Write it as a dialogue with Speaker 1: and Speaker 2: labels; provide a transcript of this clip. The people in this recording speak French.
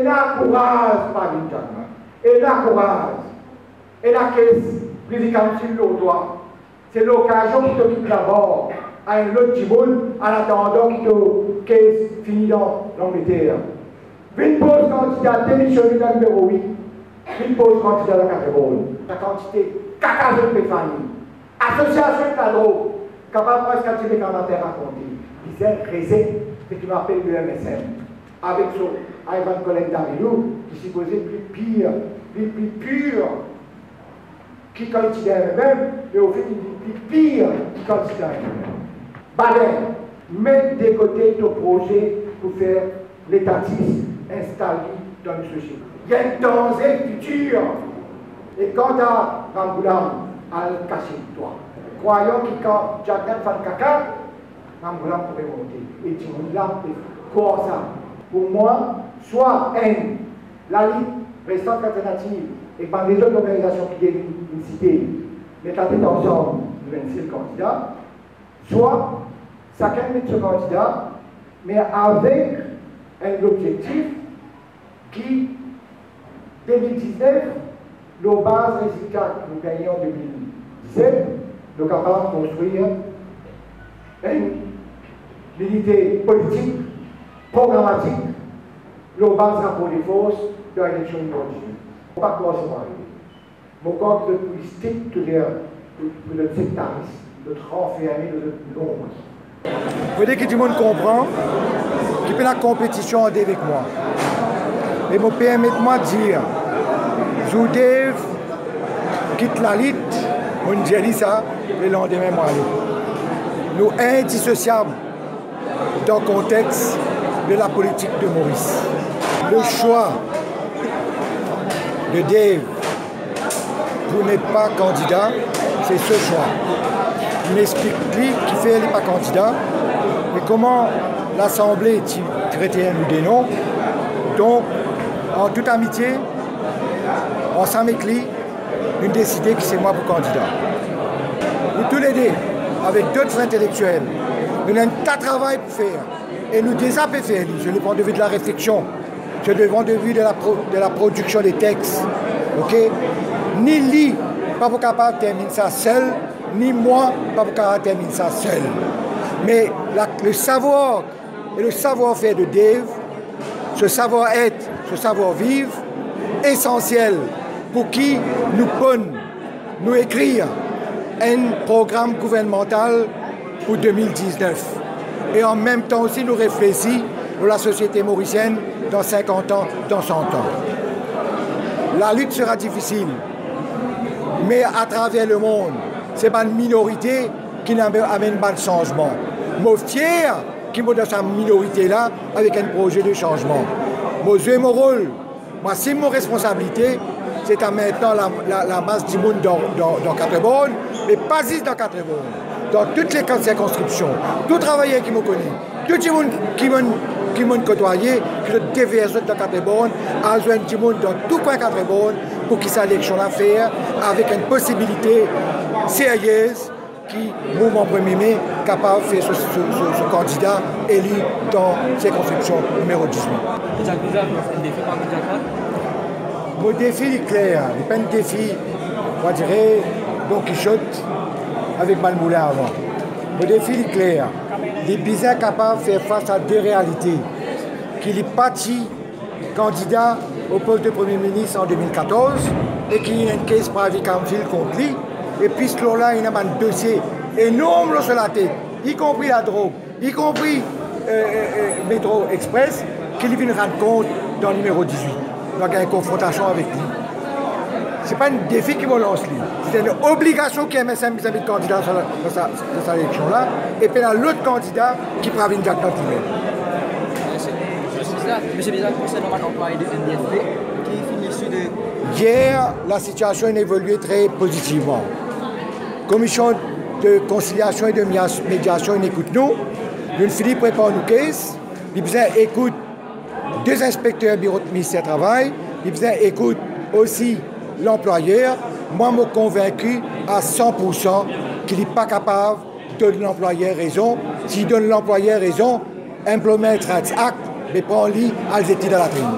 Speaker 1: Et la courage, pas une Jackman. Et la courage. Et la caisse, président le doigt. C'est l'occasion qui te quitte d'abord à un autre Djiboun en attendant que te caisse finit dans l'Angleterre. Une pause candidat démissionnaire dans le numéro 8. Une pause candidat dans la catégorie. La quantité, caca de Péphanie. Association de cadres, capable presque de tirer commentaires à compter. Il disait, réserve, ce qui m'appelle le MSM. Avec son Ivan Colin Damilou, qui supposait plus pur, qui candidat même, mais au fait, il dit plus pire qui candidat même. Baden, mettre de côté ton projet pour faire l'étatisme installé dans le société. Il y a un danger futur. Et quant à Ramboulam, à le cacher de toi. Croyant que quand Jacques fait caca, Ramboulam pourrait monter. Et tu me l'as quoi ça? Pour moi, soit la Ligue restante alternative et par les autres organisations qui viennent une cité, mettent la tête ensemble, nous venons le candidat, soit chacun met ce candidat, mais avec un objectif qui, 2019, nos bases résultats que nous gagnons en 2017, nous sommes capables de construire une unité politique, programmatique, nos bases rapport des forces de l'élection de 2018. On ne va pas commencer par arriver. Mon corps de politique, tout le sectarisme, notre renfermé, notre l'ombre.
Speaker 2: Vous voyez que tout le monde comprend qu'il fait la compétition avec moi. Et mon permettez-moi de dire, Joudev quitte la lutte, on dit ça, le lendemain, moi, nous indissociables dans le contexte de la politique de Maurice. Le choix de Dave pour n'être pas candidat, c'est ce choix. Il m'explique qui fait n'est pas candidat, mais comment l'Assemblée traitait nous des noms. Donc, en toute amitié, on s'en méclit, nous décider que c'est moi pour candidat. Nous tous les deux, avec d'autres intellectuels, nous avons un tas de travail pour faire. Et nous déjà fait faire, je le prends de vue de la réflexion, je le prends de vue de la production des textes. Ok? Ni lui, pas pour capable de terminer ça seul, ni moi, pas pour capable de terminer ça seul. Mais le savoir et le savoir-faire de Dave, ce savoir-être, ce savoir-vivre, essentiel pour qui nous peut nous écrire un programme gouvernemental pour 2019. Et en même temps aussi nous réfléchir pour la société mauricienne dans 50 ans, dans 100 ans. La lutte sera difficile, mais à travers le monde, c'est pas une minorité qui amène pas de changement. Moi, fier qui est dans cette minorité-là avec un projet de changement. Moi, j'ai mon rôle. Moi, c'est mon responsabilité, c'est à maintenant la masse du monde dans Quatre-Bornes, mais pas juste dans Quatre-Bornes, dans toutes les circonscriptions. Tout travailleur qui me connaît, tout le monde qui m'a côtoyé, qui est déversé dans Quatre-Bornes, a besoin du monde dans tout coin Quatre-Bornes pour qu'il s'aille élection à faire avec une possibilité sérieuse qui, mouvement premier mai, capable de faire ce candidat élu dans circonscription numéro 18. Mon défi est clair, il n'est pas un défi, on dirait, Don Quichotte avec Malmoulin avant. Le défi est clair, il est bien capable de faire face à deux réalités. Qu'il est parti candidat au poste de Premier ministre en 2014 et qu'il y a une caisse par Vicanville contre lui. Et puis ce là il a un dossier énorme sur la tête, y compris la drogue, y compris Métro Express, qu'il vient rendre compte dans le numéro 18. Donc il y a une confrontation avec lui. Ce n'est pas un défi qui me lance lui. C'est une obligation qu'il y a MSM vis-à-vis de candidat dans sa élection-là. Et puis il y a l'autre candidat qui prend une date lui-même.
Speaker 3: Monsieur Bizarre, concernant l'emploi de NDFP, qui finit issu de...
Speaker 2: Hier, la situation a évolué très positivement. Commission de conciliation et de médiation, il écoute nous. Nous Philippe prépare nos caisses. Il écoute deux inspecteurs bureau de ministère du Travail. Il écoute aussi l'employeur. Moi, je suis convaincu à 100% qu'il n'est pas capable de donner l'employeur raison. S'il donne l'employeur raison, Employment Rights Act, mais prend-lui à l'étude de la tribune.